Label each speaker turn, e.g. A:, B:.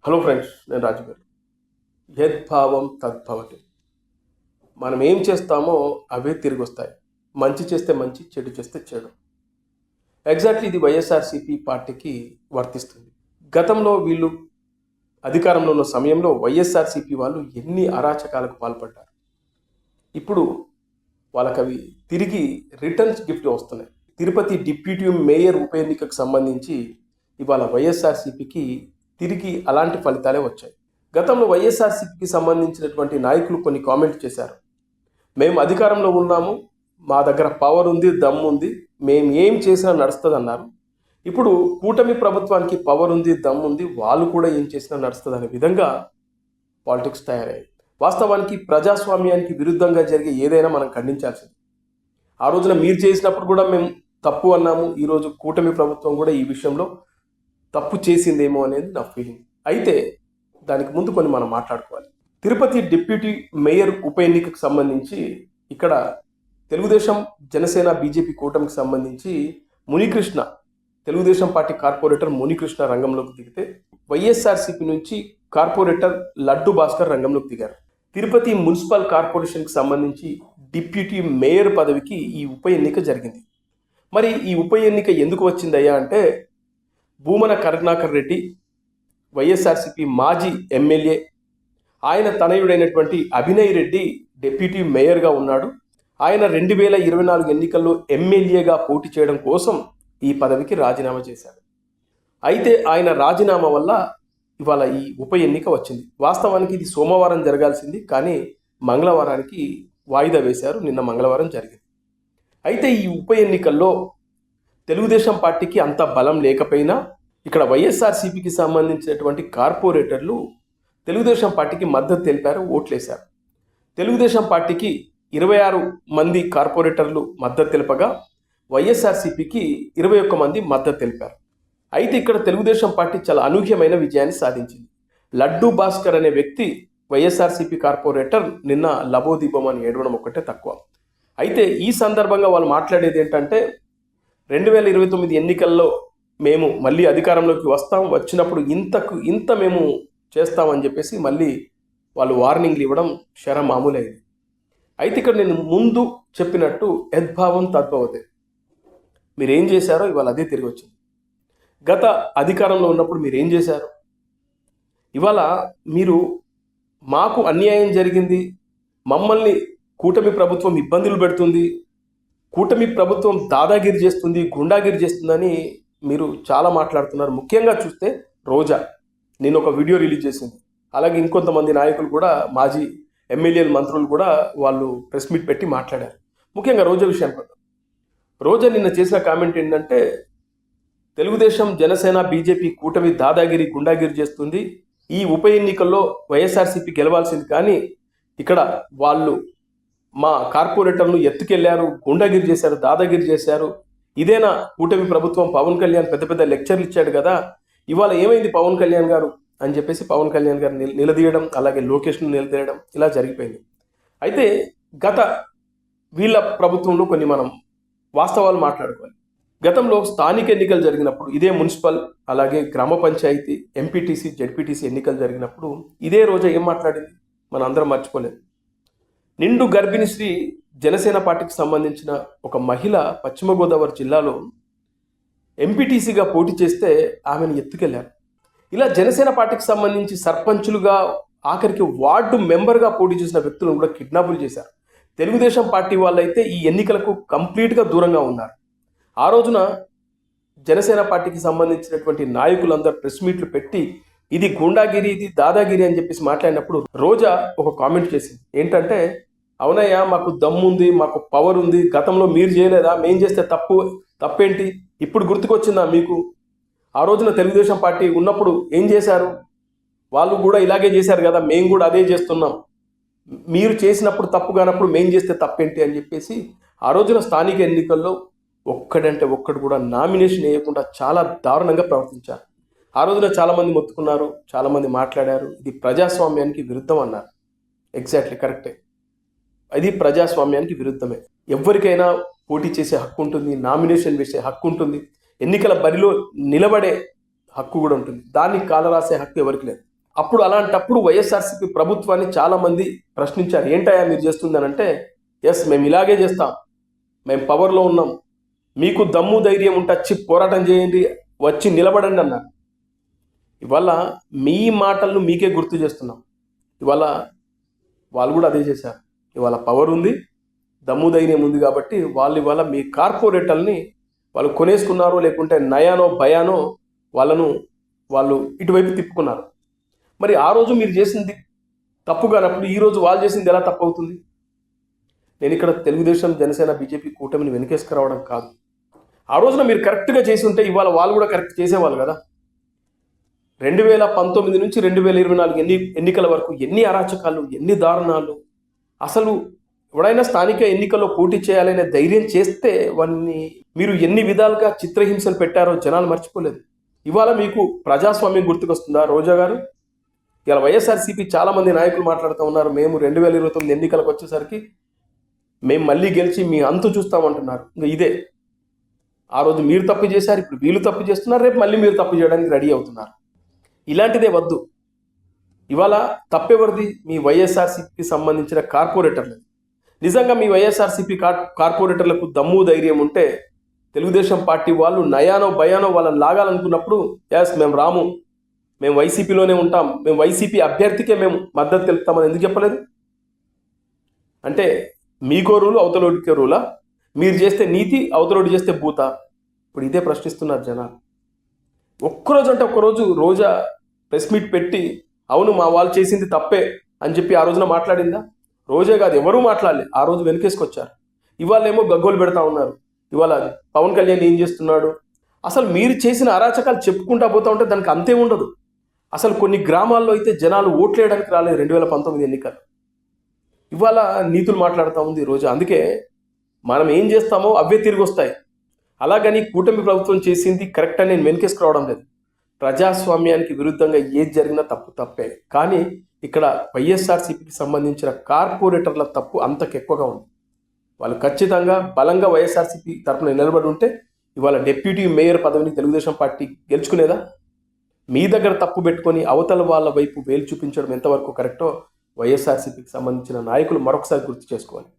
A: Hello friends, నేను రాజు గారు. యద్భావం తద్భవతి. మనం ఏం చేస్తామో అవే తిరిగి వస్తాయి. మంచి చేస్తే మంచి, చెడు చేస్తే చెడు. ఎగ్జాక్ట్లీ ఇది వైఎస్ఆర్సీపీ పార్టీకి వర్తిస్తుంది. గతంలో వీళ్ళు అధికారంలో ఉన్న సమయంలో వైఎస్ఆర్సీపీ వాళ్ళు ఎన్ని అరాచకాలకు పాల్పడ్డారు. ఇప్పుడు వాళ్ళకి అవి తిరిగి రిటర్న్స్ గిఫ్ట్ వస్తున్నాయి. తిరుపతి డిప్యూటీ మేయర్ ఉప ఎన్నికకు సంబంధించి ఇవాళ వైఎస్ఆర్సీపీకి తిరిగి అలాంటి ఫలితాలే వచ్చాయి. గతంలో వైఎస్ఆర్సీపీకి సంబంధించినటువంటి నాయకులు కొన్ని కామెంట్ చేశారు. మేము అధికారంలో ఉన్నాము, మా దగ్గర పవర్ ఉంది, దమ్ము ఉంది, మేము ఏం చేసినా నడుస్తుంది అన్నారు. ఇప్పుడు కూటమి ప్రభుత్వానికి పవర్ ఉంది, దమ్ము ఉంది, వాళ్ళు కూడా ఏం చేసినా నడుస్తుంది అనే విధంగా పాలిటిక్స్ తయారయ్యాయి. వాస్తవానికి ప్రజాస్వామ్యానికి విరుద్ధంగా జరిగే ఏదైనా మనం ఖండించాల్సింది. ఆ రోజున మీరు చేసినప్పుడు కూడా మేము తప్పు అన్నాము. ఈరోజు కూటమి ప్రభుత్వం కూడా ఈ విషయంలో తప్పు చేసిందేమో అనేది నా ఫీలింగ్. అయితే దానికి ముందు కొన్ని మనం మాట్లాడుకోవాలి. తిరుపతి డిప్యూటీ మేయర్ ఉప ఎన్నికకు సంబంధించి ఇక్కడ తెలుగుదేశం, జనసేన, బీజేపీ కూటమికి సంబంధించి మునికృష్ణ, తెలుగుదేశం పార్టీ కార్పొరేటర్ మునికృష్ణ రంగంలోకి దిగితే వైఎస్ఆర్సీపీ నుంచి కార్పొరేటర్ లడ్డు భాస్కర్ రంగంలోకి దిగారు. తిరుపతి మున్సిపల్ కార్పొరేషన్కి సంబంధించి డిప్యూటీ మేయర్ పదవికి ఈ ఉప ఎన్నిక జరిగింది. మరి ఈ ఉప ఎన్నిక ఎందుకు వచ్చిందయ్యా అంటే, భూమన కరుణాకర్ రెడ్డి వైఎస్ఆర్సీపీ మాజీ ఎమ్మెల్యే, ఆయన తనయుడైనటువంటి అభినయ్ రెడ్డి డిప్యూటీ మేయర్గా ఉన్నాడు. ఆయన 2024 ఎన్నికల్లో ఎమ్మెల్యేగా పోటీ చేయడం కోసం ఈ పదవికి రాజీనామా చేశారు. అయితే ఆయన రాజీనామా వల్ల ఇవాళ ఈ ఉప ఎన్నిక వచ్చింది. వాస్తవానికి ఇది సోమవారం జరగాల్సింది, కానీ మంగళవారానికి వాయిదా వేశారు. నిన్న మంగళవారం జరిగింది. అయితే ఈ ఉప ఎన్నికల్లో తెలుగుదేశం పార్టీకి అంత బలం లేకపోయినా ఇక్కడ వైఎస్ఆర్సీపీకి సంబంధించినటువంటి కార్పొరేటర్లు తెలుగుదేశం పార్టీకి మద్దతు తెలిపారు, ఓట్లేశారు. తెలుగుదేశం పార్టీకి 26 మంది కార్పొరేటర్లు మద్దతు తెలుపగా వైఎస్ఆర్సీపీకి 21 మంది మద్దతు తెలిపారు. అయితే ఇక్కడ తెలుగుదేశం పార్టీ చాలా అనూహ్యమైన విజయాన్ని సాధించింది. లడ్డు భాస్కర్ అనే వ్యక్తి వైఎస్ఆర్సీపీ కార్పొరేటర్ నిన్న లబోదీపం అని ఏడవడం ఒక్కటే తక్కువ. అయితే ఈ సందర్భంగా వాళ్ళు మాట్లాడేది ఏంటంటే, 2029 ఎన్నికల్లో మేము మళ్ళీ అధికారంలోకి వస్తాం, వచ్చినప్పుడు ఇంత మేము చేస్తామని చెప్పేసి మళ్ళీ వాళ్ళు వార్నింగ్లు ఇవ్వడం మామూలైంది. అయితే ఇక్కడ నేను ముందు చెప్పినట్టు యద్భావం తద్భవతే. మీరేం చేశారో ఇవాళ అదే తిరిగి వచ్చింది. గత అధికారంలో ఉన్నప్పుడు మీరు ఏం చేశారు? ఇవాళ మీరు మాకు అన్యాయం జరిగింది, మమ్మల్ని కూటమి ప్రభుత్వం ఇబ్బందులు పెడుతుంది, కూటమి ప్రభుత్వం దాదాగిరి చేస్తుంది, గుండాగిరి చేస్తుందని మీరు చాలా మాట్లాడుతున్నారు. ముఖ్యంగా చూస్తే రోజా నేను ఒక వీడియో రిలీజ్ చేసింది. అలాగే ఇంకొంతమంది నాయకులు కూడా, మాజీ ఎమ్మెల్యేలు, మంత్రులు కూడా వాళ్ళు ప్రెస్ మీట్ పెట్టి మాట్లాడారు. ముఖ్యంగా రోజా విషయాన్ని పట్ల రోజా నిన్న చేసిన కామెంట్ ఏంటంటే, తెలుగుదేశం, జనసేన, బీజేపీ కూటమి దాదాగిరి, గుండాగిరి చేస్తుంది. ఈ ఉప ఎన్నికల్లో వైఎస్ఆర్సీపీ గెలవాల్సింది, కానీ ఇక్కడ వాళ్ళు మా కార్పొరేటర్లు ఎత్తుకెళ్లారు, గుండాగిరి చేశారు, దాదాగిరి చేశారు. ఇదేనా కూటమి ప్రభుత్వం? పవన్ కళ్యాణ్ పెద్ద పెద్ద లెక్చర్లు ఇచ్చాడు కదా, ఇవాళ ఏమైంది పవన్ కళ్యాణ్ గారు అని చెప్పేసి పవన్ కళ్యాణ్ గారు నిలదీయడం, అలాగే లోకేష్ను నిలదీయడం, ఇలా జరిగిపోయింది. అయితే గత వీళ్ళ ప్రభుత్వంలో కొన్ని మనం వాస్తవాలు మాట్లాడుకోవాలి. గతంలో స్థానిక ఎన్నికలు జరిగినప్పుడు, ఇదే మున్సిపల్, అలాగే గ్రామ పంచాయతీ, ఎంపీటీసీ, జెడ్పీటీసీ ఎన్నికలు జరిగినప్పుడు ఇదే రోజా ఏం మాట్లాడింది మనం అందరం మర్చిపోలేదు. నిండు గర్భిణీ శ్రీ జనసేన పార్టీకి సంబంధించిన ఒక మహిళ పశ్చిమ గోదావరి జిల్లాలో ఎంపీటీసీగా పోటీ చేస్తే ఆమెను ఎత్తుకెళ్లారు. ఇలా జనసేన పార్టీకి సంబంధించి సర్పంచులుగా, ఆఖరికి వార్డు మెంబర్గా పోటీ చేసిన వ్యక్తులను కూడా కిడ్నాపులు చేశారు. తెలుగుదేశం పార్టీ వాళ్ళైతే ఈ ఎన్నికలకు కంప్లీట్గా దూరంగా ఉన్నారు. ఆ రోజున జనసేన పార్టీకి సంబంధించినటువంటి నాయకులందరూ ప్రెస్ మీట్లు పెట్టి ఇది గుండాగిరి, ఇది దాదాగిరి అని చెప్పేసి మాట్లాడినప్పుడు రోజా ఒక కామెంట్ చేసింది. ఏంటంటే, అవునయ్యా, మాకు దమ్ము ఉంది, మాకు పవర్ ఉంది, గతంలో మీరు చేయలేదా? మేం చేస్తే తప్పేంటి? ఇప్పుడు గుర్తుకొచ్చిందా మీకు? ఆ రోజున తెలుగుదేశం పార్టీ ఉన్నప్పుడు ఏం చేశారు? వాళ్ళు కూడా ఇలాగే చేశారు కదా, మేము కూడా అదే చేస్తున్నాం. మీరు చేసినప్పుడు తప్పు కానప్పుడు మేం చేస్తే తప్పేంటి అని చెప్పేసి ఆ రోజున స్థానిక ఎన్నికల్లో ఒక్కడంటే ఒక్కడు కూడా నామినేషన్ వేయకుండా చాలా దారుణంగా ప్రవర్తించారు. ఆ రోజున చాలామంది మొత్తుకున్నారు, చాలామంది మాట్లాడారు, ఇది ప్రజాస్వామ్యానికి విరుద్ధం అన్నారు. ఎగ్జాక్ట్లీ కరెక్టే, అది ప్రజాస్వామ్యానికి విరుద్ధమే. ఎవరికైనా పోటీ చేసే హక్కు ఉంటుంది, నామినేషన్ వేసే హక్కు ఉంటుంది, ఎన్నికల బరిలో నిలబడే హక్కు కూడా ఉంటుంది. దాన్ని కాలరాసే హక్కు ఎవరికి లేదు. అప్పుడు అలాంటప్పుడు వైఎస్ఆర్సీపీ ప్రభుత్వాన్ని చాలామంది ప్రశ్నించారు, ఏంటయ్యా మీరు చేస్తుందనంటే, ఎస్ మేము ఇలాగే చేస్తాం, మేము పవర్లో ఉన్నాం, మీకు దమ్ము ధైర్యం ఉంటే వచ్చి పోరాటం చేయండి, వచ్చి నిలబడండి అన్నారు. ఇవాళ మీ మాటలను మీకే గుర్తు చేస్తున్నాం. ఇవాళ వాళ్ళు కూడా అదే చేశారు. ఇవాళ పవర్ ఉంది, దమ్ము ధైర్యం ఉంది కాబట్టి వాళ్ళు ఇవాళ మీ కార్పొరేటర్ని వాళ్ళు కొనేసుకున్నారో లేకుంటే నయానో భయానో వాళ్ళు ఇటువైపు తిప్పుకున్నారు. మరి ఆ రోజు మీరు చేసింది తప్పు కానప్పుడు ఈరోజు వాళ్ళు చేసింది ఎలా తప్పు అవుతుంది? నేను ఇక్కడ తెలుగుదేశం, జనసేన, బీజేపీ కూటమిని వెనకేసుకురావడం కాదు. ఆ రోజున మీరు కరెక్ట్గా చేసి ఉంటే ఇవాళ వాళ్ళు కూడా కరెక్ట్ చేసేవాళ్ళు కదా. 2019 నుంచి 2024 ఎన్నికల వరకు ఎన్ని అరాచకాలు, ఎన్ని దారుణాలు. అసలు ఎవడైనా స్థానిక ఎన్నికల్లో పోటీ చేయాలనే ధైర్యం చేస్తే వాడిని మీరు ఎన్ని విధాలుగా చిత్రహింసలు పెట్టారో జనాలు మర్చిపోలేదు. ఇవాళ మీకు ప్రజాస్వామ్యం గుర్తుకొస్తుందా రోజా గారు? ఇలా వైఎస్ఆర్సీపీ చాలామంది నాయకులు మాట్లాడుతూ ఉన్నారు, మేము 2029 ఎన్నికలకు వచ్చేసరికి మేము మళ్ళీ గెలిచి మీ అంతు చూస్తామంటున్నారు. ఇంకా ఇదే, ఆ రోజు మీరు తప్పు చేశారు, ఇప్పుడు వీళ్ళు తప్పు చేస్తున్నారు, రేపు మళ్ళీ మీరు తప్పు చేయడానికి రెడీ అవుతున్నారు. ఇలాంటిదే వద్దు. ఇవాళ తప్పెవరిది? మీ వైఎస్ఆర్సీపీకి సంబంధించిన కార్పొరేటర్లు. నిజంగా మీ వైఎస్ఆర్సీపీ కార్పొరేటర్లకు దమ్ము ధైర్యం ఉంటే తెలుగుదేశం పార్టీ వాళ్ళు నయానో భయానో వాళ్ళని లాగాలనుకున్నప్పుడు, ఎస్ మేము రాము, మేము వైసీపీలోనే ఉంటాం, మేము వైసీపీ అభ్యర్థికే మేము మద్దతు తెలుపుతామని ఎందుకు చెప్పలేదు? అంటే మీకో రూలు, అవతలోడికే రూలా? మీరు చేస్తే నీతి, అవతలోడి చేస్తే భూత? ఇప్పుడు ఇదే ప్రశ్నిస్తున్నారు జనాలు. ఒక్కరోజు అంటే ఒక్కరోజు రోజా ప్రెస్ మీట్ పెట్టి అవును మా వాళ్ళు చేసింది తప్పే అని చెప్పి ఆ రోజున మాట్లాడిందా? రోజే కాదు, ఎవరూ మాట్లాడలే. ఆ రోజు వెనకేసుకొచ్చారు. ఇవాళ ఏమో గగ్గోలు పెడతా ఉన్నారు. ఇవాళ పవన్ కళ్యాణ్ ఏం చేస్తున్నాడు? అసలు మీరు చేసిన అరాచకాలు చెప్పుకుంటా పోతా ఉంటే దానికి అంతే ఉండదు. అసలు కొన్ని గ్రామాల్లో అయితే జనాలు ఓట్లు వేయడానికి రాలేదు 2019 ఎన్నికలు. ఇవాళ నీతులు మాట్లాడుతూ ఉంది రోజా. అందుకే మనం ఏం చేస్తామో అవే తిరిగి వస్తాయి. అలాగని కూటమి ప్రభుత్వం చేసింది కరెక్ట్ అని నేను వెనకేసుకురావడం లేదు. ప్రజాస్వామ్యానికి విరుద్ధంగా ఏది జరిగినా తప్పే. కానీ ఇక్కడ వైఎస్ఆర్సీపీకి సంబంధించిన కార్పొరేటర్ల తప్పు అంతకెక్కువగా ఉంది. వాళ్ళు ఖచ్చితంగా బలంగా వైఎస్ఆర్సీపీ తరఫున నిలబడి ఉంటే ఇవాళ డిప్యూటీ మేయర్ పదవిని తెలుగుదేశం పార్టీ గెలుచుకునేదా? మీ దగ్గర తప్పు పెట్టుకొని అవతల వాళ్ళ వైపు వేలు చూపించడం ఎంతవరకు కరెక్టో వైఎస్ఆర్సీపీకి సంబంధించిన నాయకులు మరొకసారి గుర్తు చేసుకోవాలి.